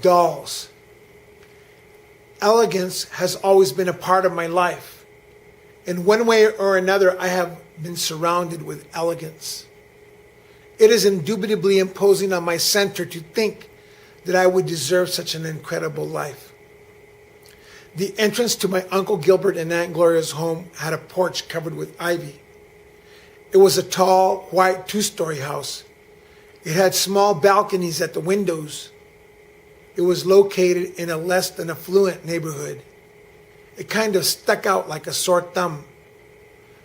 Dolls. Elegance has always been a part of my life. In one way or another, I have been surrounded with elegance. It is indubitably imposing on my center to think that I would deserve such an incredible life. The entrance to my Uncle Gilbert and Aunt Gloria's home had a porch covered with ivy. It was a tall, white two-story house. It had small balconies at the windows. It was located in a less than affluent neighborhood. It kind of stuck out like a sore thumb.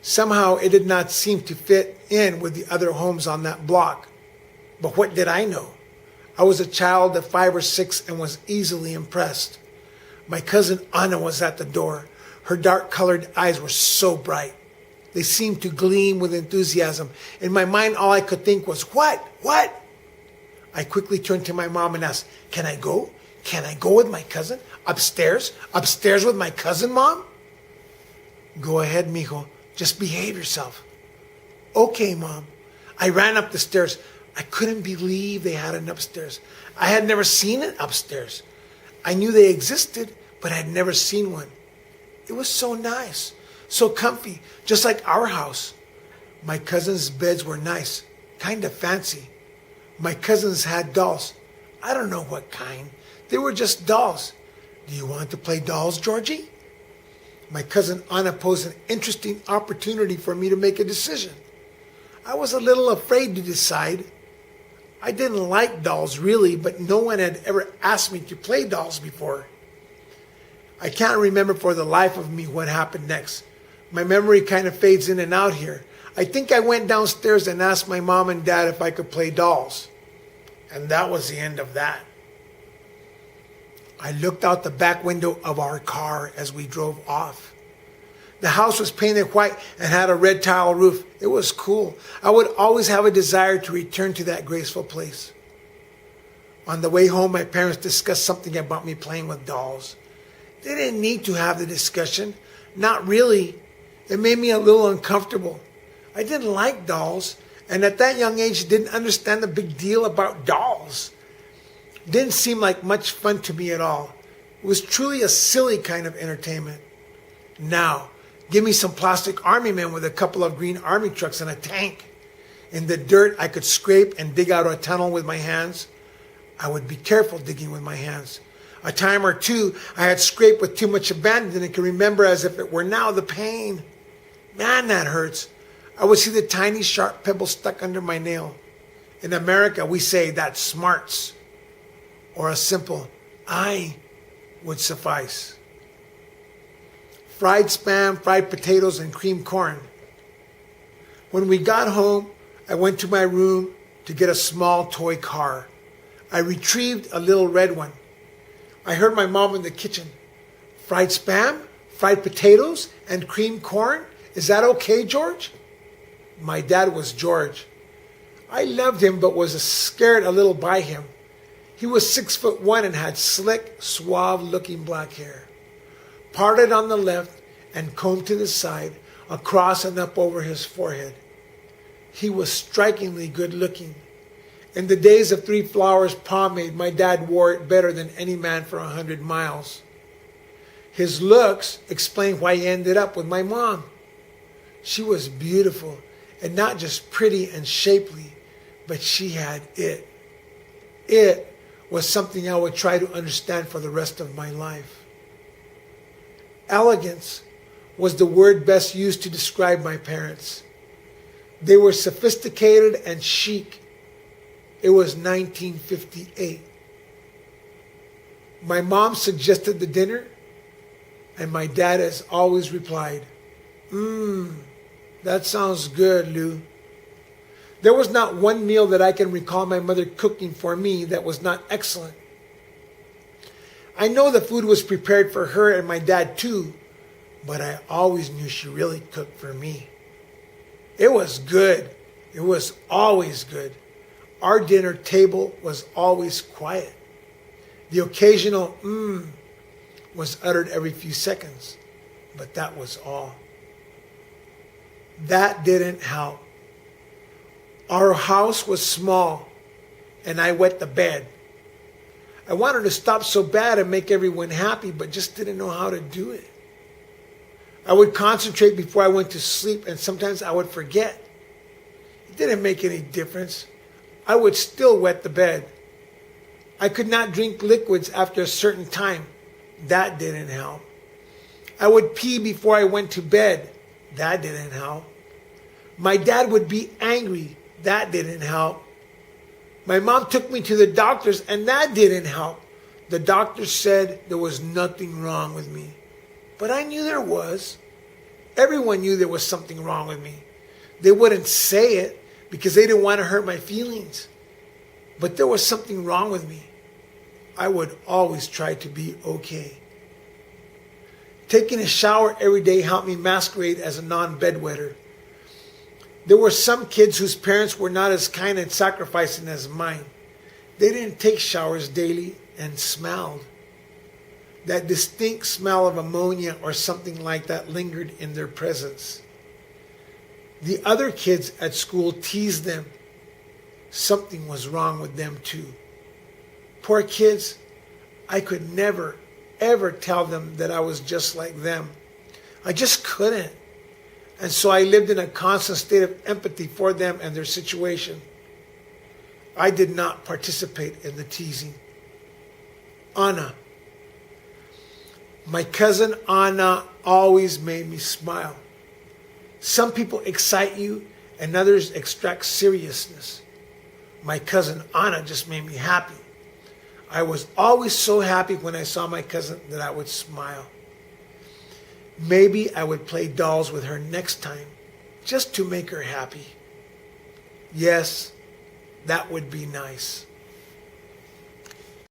Somehow it did not seem to fit in with the other homes on that block. But what did I know? I was a child of 5 or 6 and was easily impressed. My cousin Anna was at the door. Her dark-colored eyes were so bright. They seemed to gleam with enthusiasm. In my mind, all I could think was, what? What? I quickly turned to my mom and asked, can I go? Can I go with my cousin? Upstairs? Upstairs with my cousin, Mom? Go ahead, mijo. Just behave yourself. Okay, Mom. I ran up the stairs. I couldn't believe they had an upstairs. I had never seen an upstairs. I knew they existed, but I had never seen one. It was so nice, so comfy, just like our house. My cousin's beds were nice, kind of fancy. My cousins had dolls. I don't know what kind. They were just dolls. Do you want to play dolls, Georgie? My cousin Anna posed an interesting opportunity for me to make a decision. I was a little afraid to decide. I didn't like dolls really, but no one had ever asked me to play dolls before. I can't remember for the life of me what happened next. My memory kind of fades in and out here. I think I went downstairs and asked my mom and dad if I could play dolls. And that was the end of that. I looked out the back window of our car as we drove off. The house was painted white and had a red tile roof. It was cool. I would always have a desire to return to that graceful place. On the way home, my parents discussed something about me playing with dolls. They didn't need to have the discussion. Not really. It made me a little uncomfortable. I didn't like dolls, and at that young age, didn't understand the big deal about dolls. Didn't seem like much fun to me at all. It was truly a silly kind of entertainment. Now, give me some plastic army men with a couple of green army trucks and a tank. In the dirt, I could scrape and dig out a tunnel with my hands. I would be careful digging with my hands. A time or two, I had scraped with too much abandon and can remember as if it were now the pain. Man, that hurts. I would see the tiny sharp pebble stuck under my nail. In America, we say that smarts. Or a simple "I" would suffice. Fried spam, fried potatoes, and creamed corn. When we got home, I went to my room to get a small toy car. I retrieved a little red one. I heard my mom in the kitchen. Fried spam, fried potatoes, and creamed corn? Is that okay, George? My dad was George. I loved him but was scared a little by him. He was 6'1" and had slick, suave-looking black hair, parted on the left and combed to the side, across and up over his forehead. He was strikingly good-looking. In the days of Three Flowers pomade, my dad wore it better than any man for 100 miles. His looks explained why he ended up with my mom. She was beautiful, and not just pretty and shapely, but she had it. It was something I would try to understand for the rest of my life. Elegance was the word best used to describe my parents. They were sophisticated and chic. It was 1958. My mom suggested the dinner, and my dad has always replied, that sounds good, Lou. There was not one meal that I can recall my mother cooking for me that was not excellent. I know the food was prepared for her and my dad too, but I always knew she really cooked for me. It was good. It was always good. Our dinner table was always quiet. The occasional was uttered every few seconds, but that was all. That didn't help. Our house was small, and I wet the bed. I wanted to stop so bad and make everyone happy, but just didn't know how to do it. I would concentrate before I went to sleep, and sometimes I would forget. It didn't make any difference. I would still wet the bed. I could not drink liquids after a certain time. That didn't help. I would pee before I went to bed. That didn't help. My dad would be angry. That didn't help. My mom took me to the doctors, and that didn't help. The doctor said there was nothing wrong with me. But I knew there was. Everyone knew there was something wrong with me. They wouldn't say it because they didn't want to hurt my feelings. But there was something wrong with me. I would always try to be okay. Taking a shower every day helped me masquerade as a non-bedwetter. There were some kids whose parents were not as kind and sacrificing as mine. They didn't take showers daily and smelled. That distinct smell of ammonia or something like that lingered in their presence. The other kids at school teased them. Something was wrong with them too. Poor kids, I could never, ever tell them that I was just like them. I just couldn't. And so I lived in a constant state of empathy for them and their situation. I did not participate in the teasing. Anna. My cousin Anna always made me smile. Some people excite you and others extract seriousness. My cousin Anna just made me happy. I was always so happy when I saw my cousin that I would smile. Maybe I would play dolls with her next time, just to make her happy. Yes, that would be nice.